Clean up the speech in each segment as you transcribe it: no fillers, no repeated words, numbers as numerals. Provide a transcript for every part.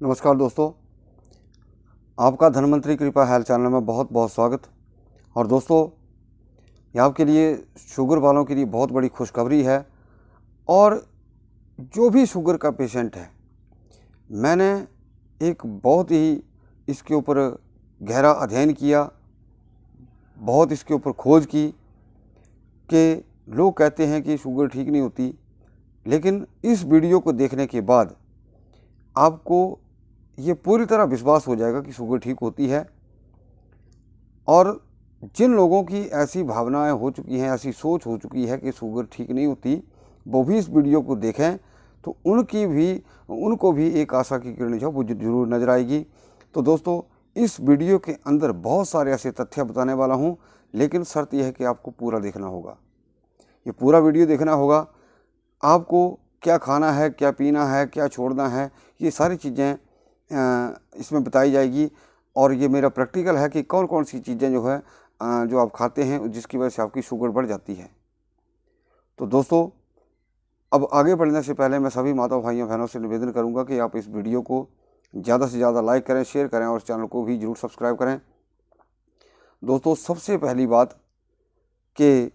नमस्कार दोस्तों, आपका धनवंतरी कृपा हेल्थ चैनल में बहुत बहुत स्वागत। और दोस्तों, ये आपके लिए शुगर वालों के लिए बहुत बड़ी खुशखबरी है। और जो भी शुगर का पेशेंट है, मैंने एक बहुत ही इसके ऊपर गहरा अध्ययन किया, बहुत इसके ऊपर खोज की कि लोग कहते हैं कि शुगर ठीक नहीं होती, लेकिन इस वीडियो को देखने के बाद आपको ये पूरी तरह विश्वास हो जाएगा कि शुगर ठीक होती है। और जिन लोगों की ऐसी भावनाएं हो चुकी हैं, ऐसी सोच हो चुकी है कि शुगर ठीक नहीं होती, वो भी इस वीडियो को देखें तो उनको भी एक आशा की किरण जो वो जरूर नज़र आएगी। तो दोस्तों, इस वीडियो के अंदर बहुत सारे ऐसे तथ्य बताने वाला हूँ, लेकिन शर्त यह है कि आपको पूरा देखना होगा। ये पूरा वीडियो देखना होगा। आपको क्या खाना है, क्या पीना है, क्या छोड़ना है, ये सारी चीज़ें इसमें बताई जाएगी। और ये मेरा प्रैक्टिकल है कि कौन कौन सी चीज़ें जो है जो आप खाते हैं जिसकी वजह से आपकी शुगर बढ़ जाती है। तो दोस्तों, अब आगे बढ़ने से पहले मैं सभी माता भाइयों बहनों से निवेदन करूंगा कि आप इस वीडियो को ज़्यादा से ज़्यादा लाइक करें, शेयर करें और चैनल को भी ज़रूर सब्सक्राइब करें। दोस्तों, सबसे पहली बात कि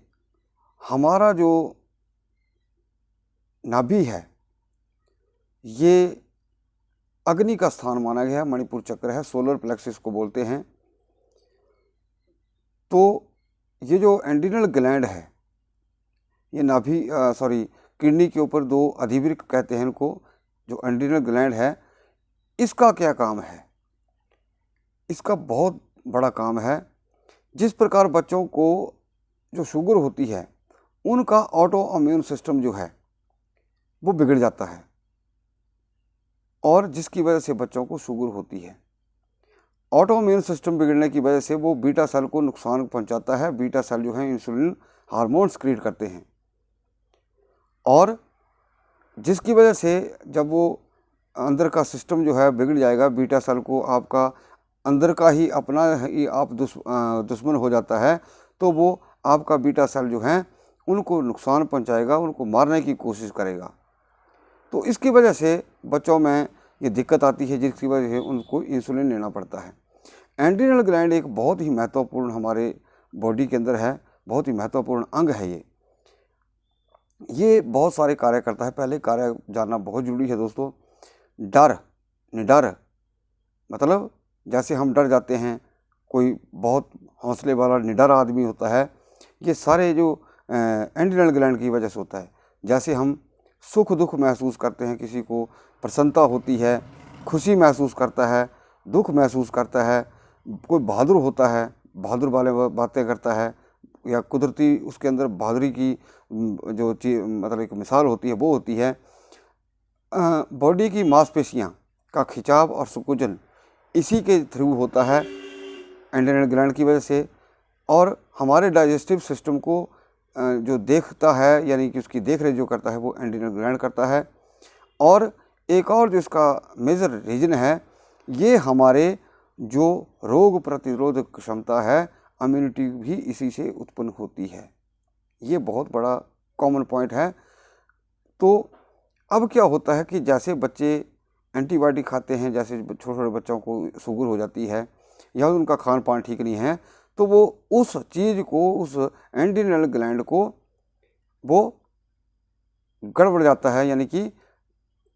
हमारा जो नाभि है ये अग्नि का स्थान माना गया है, मणिपुर चक्र है, सोलर प्लेक्सिस को बोलते हैं। तो ये जो एंड्रिनल ग्लैंड है, ये किडनी के ऊपर दो अधिवृक्क कहते हैं इनको, जो एंड्रिनल ग्लैंड है, इसका क्या काम है? इसका बहुत बड़ा काम है। जिस प्रकार बच्चों को जो शुगर होती है, उनका ऑटो इम्यून सिस्टम जो है वो बिगड़ जाता है, और जिसकी वजह से बच्चों को शुगर होती है। ऑटो इम्यून सिस्टम बिगड़ने की वजह से वो बीटा सेल को नुकसान पहुंचाता है। बीटा सेल जो है इंसुलिन हार्मोन क्रिएट करते हैं, और जिसकी वजह से जब वो अंदर का सिस्टम जो है बिगड़ जाएगा, बीटा सेल को आपका अंदर का ही अपना ही आप दुश्मन हो जाता है, तो वो आपका बीटा सेल जो है उनको नुकसान पहुंचाएगा, उनको मारने की कोशिश करेगा। तो इसकी वजह से बच्चों में ये दिक्कत आती है, जिसकी वजह से उनको इंसुलिन लेना पड़ता है। एंड्रिनल ग्लैंड एक बहुत ही महत्वपूर्ण हमारे बॉडी के अंदर है, बहुत ही महत्वपूर्ण अंग है। ये बहुत सारे कार्य करता है। पहले कार्य जानना बहुत ज़रूरी है दोस्तों। निडर मतलब जैसे हम डर जाते हैं, कोई बहुत हौसले वाला निडर आदमी होता है, ये सारे जो एंड्रिनल ग्लैंड की वजह से होता है। जैसे हम सुख दुख महसूस करते हैं, किसी को प्रसन्नता होती है, खुशी महसूस करता है, दुख महसूस करता है, कोई बहादुर होता है, बहादुर वाले बातें करता है, या कुदरती उसके अंदर बहादुरी की जो चीज़ मतलब एक मिसाल होती है वो होती है। बॉडी की मांसपेशियां का खिंचाव और संकुचन इसी के थ्रू होता है, एंड्रिनल ग्लैंड की वजह से। और हमारे डाइजेस्टिव सिस्टम को जो देखता है, यानी कि उसकी देख रेख जो करता है, वो एंड्रिनल ग्लैंड करता है। और एक और जो इसका मेजर रीजन है, ये हमारे जो रोग प्रतिरोधक क्षमता है, इम्यूनिटी भी इसी से उत्पन्न होती है। ये बहुत बड़ा कॉमन पॉइंट है। तो अब क्या होता है कि जैसे बच्चे एंटीबायोटिक खाते हैं, जैसे छोटे छोटे बच्चों को शुगर हो जाती है या उनका खान पान ठीक नहीं है, तो वो उस चीज़ को, उस एंड्रिनल ग्लैंड को वो गड़बड़ जाता है, यानी कि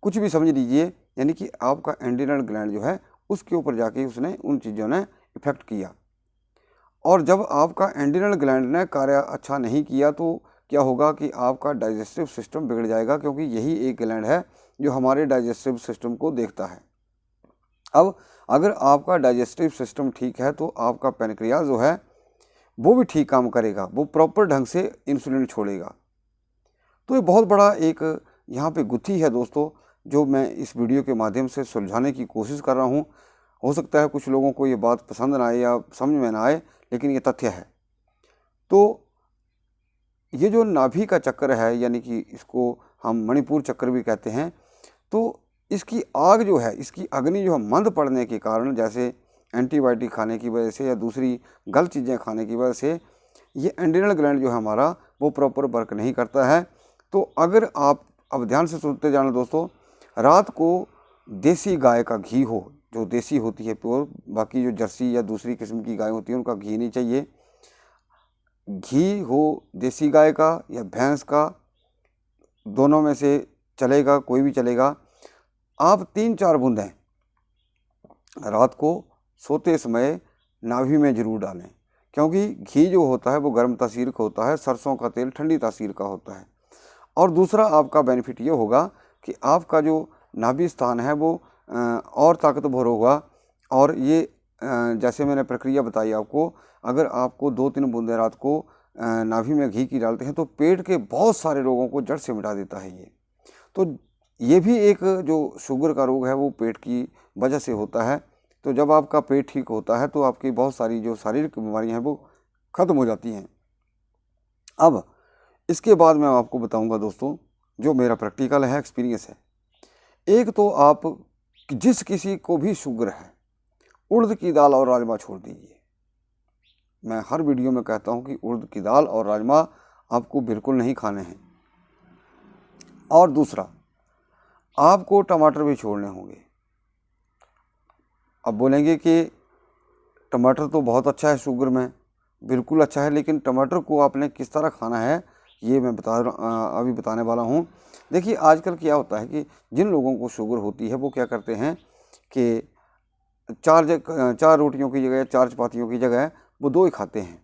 कुछ भी समझ लीजिए, यानी कि आपका एंड्रिनल ग्लैंड जो है उसके ऊपर जाके उसने उन चीज़ों ने इफेक्ट किया। और जब आपका एंड्रिनल ग्लैंड ने कार्य अच्छा नहीं किया तो क्या होगा कि आपका डाइजेस्टिव सिस्टम बिगड़ जाएगा, क्योंकि यही एक ग्लैंड है जो हमारे डाइजेस्टिव सिस्टम को देखता है। अब अगर आपका डाइजेस्टिव सिस्टम ठीक है तो आपका पैनक्रियाज जो है वो भी ठीक काम करेगा, वो प्रॉपर ढंग से इंसुलिन छोड़ेगा। तो ये बहुत बड़ा एक यहाँ पे गुत्थी है दोस्तों, जो मैं इस वीडियो के माध्यम से सुलझाने की कोशिश कर रहा हूँ। हो सकता है कुछ लोगों को ये बात पसंद ना आए या समझ में ना आए, लेकिन ये तथ्य है। तो ये जो नाभि का चक्र है, यानी कि इसको हम मणिपुर चक्र भी कहते हैं, तो इसकी आग जो है, इसकी अग्नि जो है मंद पड़ने के कारण, जैसे एंटीबायोटिक खाने की वजह से या दूसरी गलत चीज़ें खाने की वजह से, ये एंड्रिनल ग्लैंड जो है हमारा वो प्रॉपर वर्क नहीं करता है। तो अगर आप अब ध्यान से सुनते जाना दोस्तों, रात को देसी गाय का घी हो, जो देसी होती है प्योर, बाकी जो जर्सी या दूसरी किस्म की गाय होती है उनका घी नहीं चाहिए। घी हो देसी गाय का या भैंस का, दोनों में से चलेगा, कोई भी चलेगा। आप 3-4 बूंदें रात को सोते समय नाभि में ज़रूर डालें, क्योंकि घी जो होता है वो गर्म तासीर का होता है, सरसों का तेल ठंडी तासीर का होता है। और दूसरा आपका बेनिफिट ये होगा कि आपका जो नाभि स्थान है वो और ताकतवर होगा। और ये जैसे मैंने प्रक्रिया बताई आपको, अगर आपको 2-3 बूंदें रात को नाभि में घी की डालते हैं तो पेट के बहुत सारे रोगों को जड़ से मिटा देता है ये। तो ये भी एक जो शुगर का रोग है वो पेट की वजह से होता है। तो जब आपका पेट ठीक होता है तो आपकी बहुत सारी जो शारीरिक बीमारियां हैं वो ख़त्म हो जाती हैं। अब इसके बाद मैं आपको बताऊंगा दोस्तों, जो मेरा प्रैक्टिकल है, एक्सपीरियंस है। एक तो आप जिस किसी को भी शुगर है, उड़द की दाल और राजमा छोड़ दीजिए। मैं हर वीडियो में कहता हूं कि उड़द की दाल और राजमा आपको बिल्कुल नहीं खाने हैं। और दूसरा, आपको टमाटर भी छोड़ने होंगे। अब बोलेंगे कि टमाटर तो बहुत अच्छा है शुगर में, बिल्कुल अच्छा है, लेकिन टमाटर को आपने किस तरह खाना है ये मैं अभी बताने वाला हूँ। देखिए आजकल क्या होता है कि जिन लोगों को शुगर होती है वो क्या करते हैं कि 4 रोटियों की जगह, 4 चपातियों की जगह वो 2 ही खाते हैं,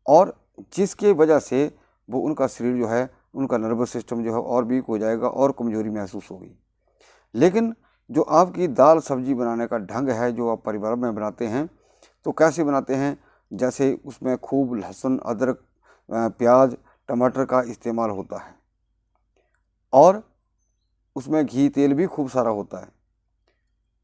और जिसके वजह से वो उनका शरीर जो है, उनका नर्वस सिस्टम जो है और वीक हो जाएगा और कमज़ोरी महसूस होगी। लेकिन जो आपकी दाल सब्जी बनाने का ढंग है, जो आप परिवार में बनाते हैं, तो कैसे बनाते हैं, जैसे उसमें खूब लहसुन, अदरक, प्याज, टमाटर का इस्तेमाल होता है, और उसमें घी तेल भी खूब सारा होता है।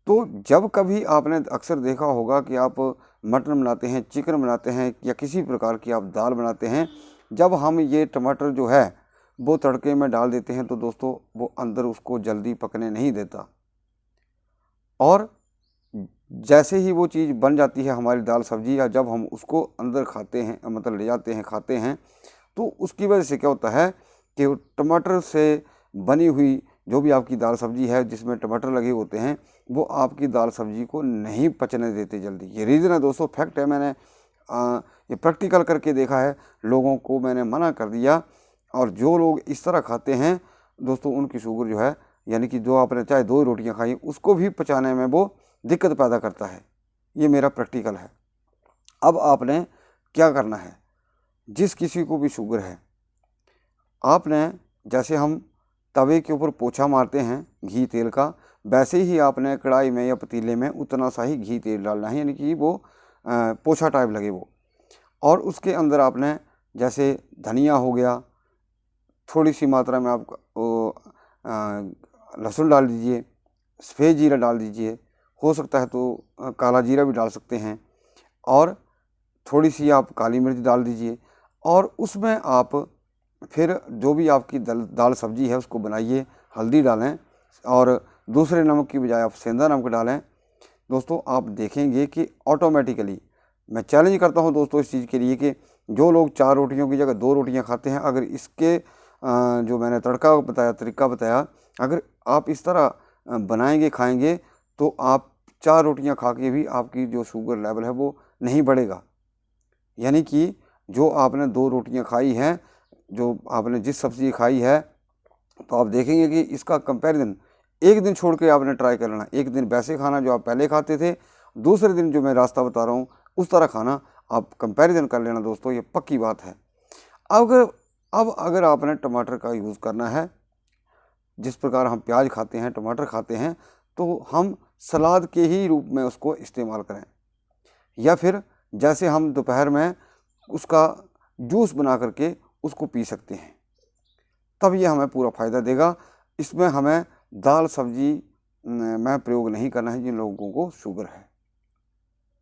तो जब कभी आपने अक्सर देखा होगा कि आप मटन बनाते हैं, चिकन बनाते हैं, या किसी प्रकार की आप दाल बनाते हैं, जब हम ये टमाटर जो है वो तड़के में डाल देते हैं तो दोस्तों वो अंदर उसको जल्दी पकने नहीं देता, और जैसे ही वो चीज़ बन जाती है हमारी दाल सब्जी, या जब हम उसको अंदर खाते हैं, मतलब ले जाते हैं खाते हैं, तो उसकी वजह से क्या होता है कि टमाटर से बनी हुई जो भी आपकी दाल सब्जी है जिसमें टमाटर लगे होते हैं, वो आपकी दाल सब्जी को नहीं पचने देते जल्दी। ये रीज़न है दोस्तों, फैक्ट है, मैंने ये प्रैक्टिकल करके देखा है, लोगों को मैंने मना कर दिया। और जो लोग इस तरह खाते हैं दोस्तों, उनकी शुगर जो है, यानी कि जो आपने चाहे 2 रोटियां खाई, उसको भी पचाने में वो दिक्कत पैदा करता है। ये मेरा प्रैक्टिकल है। अब आपने क्या करना है, जिस किसी को भी शुगर है, आपने जैसे हम तवे के ऊपर पोछा मारते हैं घी तेल का, वैसे ही आपने कढ़ाई में या पतीले में उतना सा ही घी तेल डालना है, यानी कि वो पोछा टाइप लगे वो। और उसके अंदर आपने जैसे धनिया हो गया, थोड़ी सी मात्रा में आप लहसुन डाल दीजिए, सफ़ेद जीरा डाल दीजिए, हो सकता है तो काला जीरा भी डाल सकते हैं, और थोड़ी सी आप काली मिर्च डाल दीजिए। और उसमें आप फिर जो भी आपकी दाल सब्जी है उसको बनाइए, हल्दी डालें, और दूसरे नमक की बजाय आप सेंधा नमक डालें। दोस्तों आप देखेंगे कि ऑटोमेटिकली, मैं चैलेंज करता हूं दोस्तों इस चीज़ के लिए कि जो लोग 4 रोटियों की जगह 2 रोटियां खाते हैं, अगर इसके जो मैंने तड़का बताया, तरीका बताया, अगर आप इस तरह बनाएंगे, खाएंगे, तो आप 4 रोटियां खा के भी आपकी जो शुगर लेवल है वो नहीं बढ़ेगा। यानी कि जो आपने 2 रोटियां खाई हैं, जो आपने जिस सब्ज़ी खाई है, तो आप देखेंगे कि इसका कंपैरिजन एक दिन छोड़ के आपने ट्राई कर लेना। एक दिन वैसे खाना जो आप पहले खाते थे, दूसरे दिन जो मैं रास्ता बता रहा हूँ उस तरह खाना, आप कंपैरिजन कर लेना दोस्तों, ये पक्की बात है। अब अगर आपने टमाटर का यूज़ करना है, जिस प्रकार हम प्याज खाते हैं, टमाटर खाते हैं, तो हम सलाद के ही रूप में उसको इस्तेमाल करें, या फिर जैसे हम दोपहर में उसका जूस बना करके उसको पी सकते हैं, तब ये हमें पूरा फ़ायदा देगा। इसमें हमें दाल सब्जी में प्रयोग नहीं करना है जिन लोगों को शुगर है,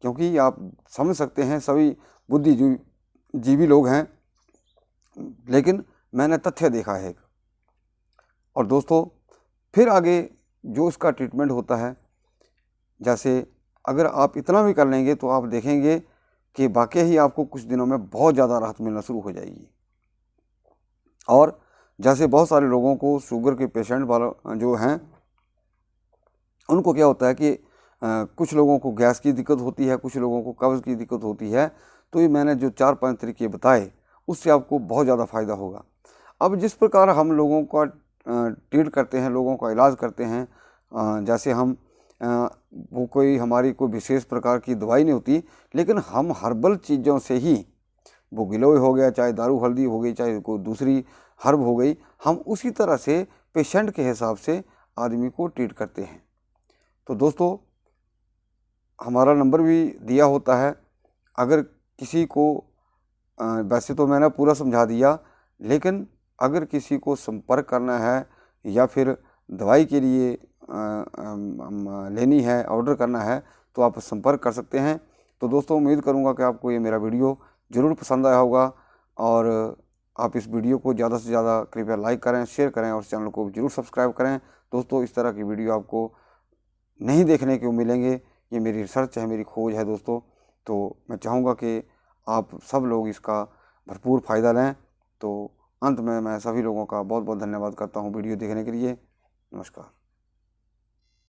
क्योंकि आप समझ सकते हैं सभी बुद्धिजीवी लोग हैं, लेकिन मैंने तथ्य देखा है। और दोस्तों फिर आगे जो इसका ट्रीटमेंट होता है, जैसे अगर आप इतना भी कर लेंगे तो आप देखेंगे कि वाकई ही आपको कुछ दिनों में बहुत ज़्यादा राहत मिलना शुरू हो जाएगी। और जैसे बहुत सारे लोगों को शुगर के पेशेंट वाला जो हैं, उनको क्या होता है कि कुछ लोगों को गैस की दिक्कत होती है, कुछ लोगों को कब्ज़ की दिक्कत होती है। तो ये मैंने जो 4-5 तरीके बताए उससे आपको बहुत ज़्यादा फ़ायदा होगा। अब जिस प्रकार हम लोगों का ट्रीट करते हैं, लोगों का इलाज करते हैं, जैसे हम वो कोई हमारी कोई विशेष प्रकार की दवाई नहीं होती, लेकिन हम हर्बल चीज़ों से ही, वो गिलोय हो गया, चाहे दारू हल्दी हो गई, चाहे कोई दूसरी हर्ब हो गई, हम उसी तरह से पेशेंट के हिसाब से आदमी को ट्रीट करते हैं। तो दोस्तों, हमारा नंबर भी दिया होता है। अगर किसी को वैसे तो मैंने पूरा समझा दिया, लेकिन अगर किसी को संपर्क करना है या फिर दवाई के लिए लेनी है, ऑर्डर करना है, तो आप संपर्क कर सकते हैं। तो दोस्तों, उम्मीद करूंगा कि आपको ये मेरा वीडियो ज़रूर पसंद आया होगा, और आप इस वीडियो को ज़्यादा से ज़्यादा कृपया लाइक करें, शेयर करें और चैनल को ज़रूर सब्सक्राइब करें। दोस्तों, इस तरह की वीडियो आपको नहीं देखने को मिलेंगे। ये मेरी रिसर्च है, मेरी खोज है दोस्तों। तो मैं चाहूँगा कि आप सब लोग इसका भरपूर फ़ायदा लें। तो अंत में मैं सभी लोगों का बहुत बहुत धन्यवाद करता हूँ वीडियो देखने के लिए। नमस्कार।